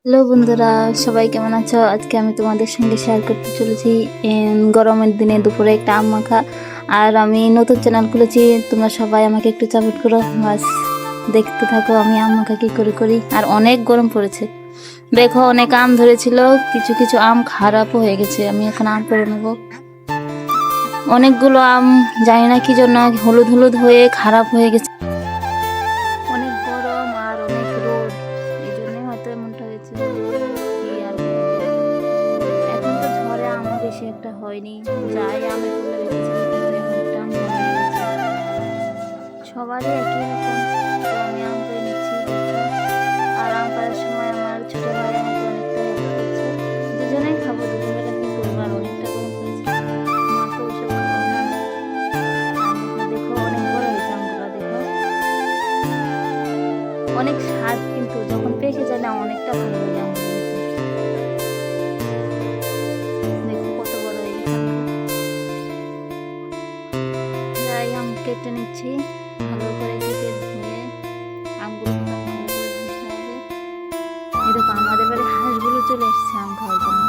Hello বন্ধুরা, সবাই কেমন আছো? আজকে আমি তোমাদের সঙ্গে শেয়ার করতে চলেছি গরমের দিনে দুপুরে একটা আম মাখা। আর আমি নতুন চ্যানেল খুলেছি, তোমরা সবাই আমাকে একটু সাপোর্ট করো। বাস দেখতে থাকো আমি আম মাখা কী করে করি। আর অনেক গরম পড়েছে, দেখো অনেক আম ধরেছিল, কিছু কিছু আম খারাপও হয়ে গেছে। আমি এখন আম করে নেবো। অনেকগুলো আম জানি না কি জন্য হলুদ হলুদ হয়ে খারাপ হয়ে গেছে। অনেক গরম আর অনেক রোদ, এই জন্যই হয়তো এমনটা হয়েছে। কি আর বলবো, এখন তো ঝড়ে আমও বেশি একটা হয়নি, যাই আমি তুলে রেখেছি কিন্তু এমনটা আম হয়ে গেছে। সবারই একই রকম। তো আমি আম পেয়ে নিচ্ছি, দেখো। আর আম পাড়ার সময় আমার ছোট ভাই আমাকে অনেকটা হেল্প করছে। দুজনেই খাবো, দুপুরবেলা কি করবো, আর অনেকটা গরম পড়েছে। মা তো ওইসব খায় না। আমগুলো দেখো অনেক বড় হয়েছে, আমগুলো দেখো অনেক স্বাদ, কিন্তু যখন পেকে যায় না অনেকটা ভালো লাগে আমগুলো খেতে। দেখো কত বড় হয়ে গেছে আমগুলো। যাই আম কেটে নিচ্ছি, ভালো করে কেটে ধুয়ে আমগুলো ভালো করে ধুতে হবে। এই দেখো আমাদের বাড়ি হাঁসগুলো চলে এসছে আম খাওয়ার জন্য।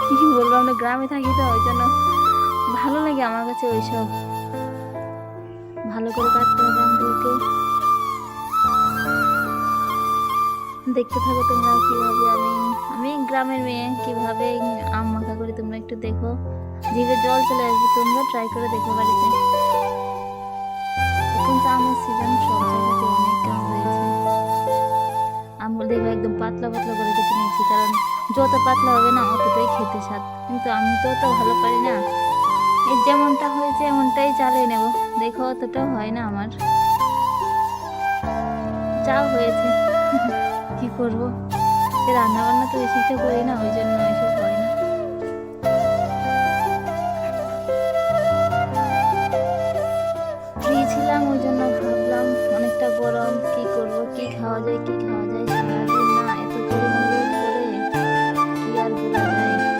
কি বলবো, আমরা গ্রামে থাকি তো ওই জন্য ভালো লাগে আমার কাছে ওইসব। ভালো করে কাটতে হবে আমগুলোকে। দেখতে থাকো তোমরা কিভাবে আমি আমি গ্রামের মেয়ে কিভাবে আম মাখা করি, তোমরা একটু দেখো। জিভে জল চলে আসবে, তোমরা ট্রাই করে দেখো বাড়িতে। এখন তো আমের সিজন, সব জায়গাতে অনেক আম হয়েছে। আমগুলো দেখো একদম পাতলা পাতলা করে কেটে নিয়েছি, কারণ যত পাতলা হবে না অতটাই খেতে স্বাদ। কিন্তু আমি তো অত ভালো পারি না, এই যেমনটা হয়েছে এমনটাই চালিয়ে নেব। দেখো অতটাও হয় না আমার, যা হয়েছে। কি করবো, রান্না বান্না তো বেশি একটা করি না, ওই জন্য এসব হয় না। ফ্রি ছিলাম ওই জন্য ভাবলাম অনেকটা গরম, কি করব, কি খাওয়া যায়, কি খাওয়া যায়। সারাদিন না এত পরিমাণ রোদ পড়ে, কি আর বলা যায়। চলো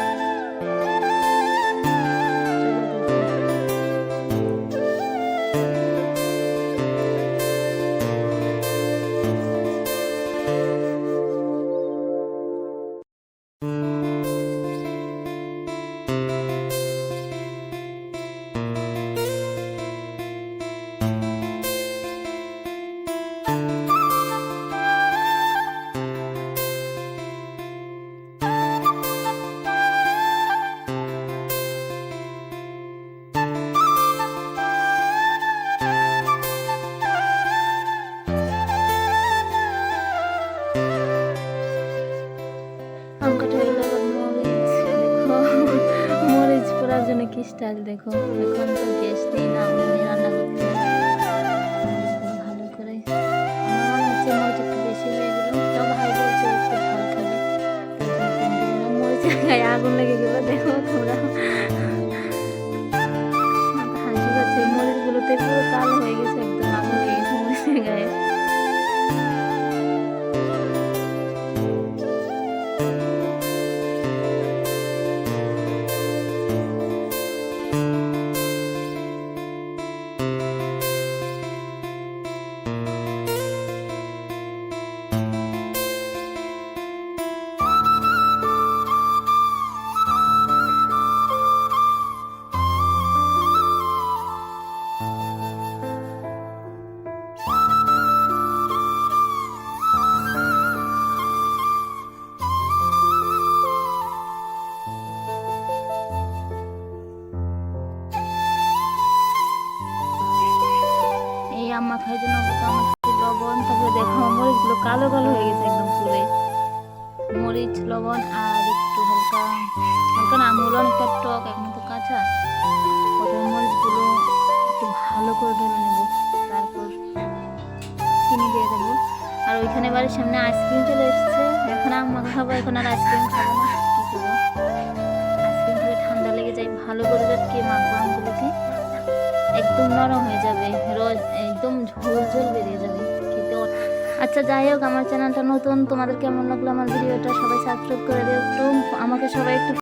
আম কাটা হয়ে গেলে এবার মরিচ দেখো। মরিচ পোড়ার জন্য কি স্টাইল দেখো। এখন তো গ্যাস নেই না, উনুনে রান্না করতে হয়। মরিচগুলো ভালো করে, আমার মনে হচ্ছে মরিচ একটু বেশি হয়ে গেল, তো ভাই বলছে একটু ঝাল খাবে, তাই জন্য কম দিলাম। মরিচের গায়ে আগুন লেগে গেলো, দেখো তোমরা। হাসি পাচ্ছে, মরিচগুলোতে পুরো কালো হয়ে গেছে, একদম আগুন লেগে গেছে মরিচের গায়ে। এই আম মাখার জন্য দিতাম একটু লবণ, তারপরে দেখো মরিচগুলো কালো কালো হয়ে গেছে একদম পুরে। মরিচ, লবণ আর একটু হালকা হালকা না, আমগুলো অনেকটা টক, এখন তো কাঁচা। প্রথমে মরিচগুলো একটু ভালো করে ঢেলে নেব, তারপর চিনি দিয়ে দেবো। আর ওইখানে বাড়ির সামনে আইসক্রিম চলে এসেছে, এখন আম মাখা খাবো, এখন আর আইসক্রিম খাবো না। কী করবো, আইসক্রিম খেলে ঠান্ডা লেগে যায়। ভালো করে চটকিয়ে মাখবো আমগুলোকে, একদম নরম হয়ে যাবে, রোজ একদম ঝোল ঝোল বেরিয়ে যাবে খেতে। আচ্ছা যাই হোক, আমার চ্যানেলটা নতুন, তোমাদের কেমন লাগলো আমার ভিডিওটা সবাই সাবস্ক্রাইব করে দিও একটু, আমাকে সবাই একটু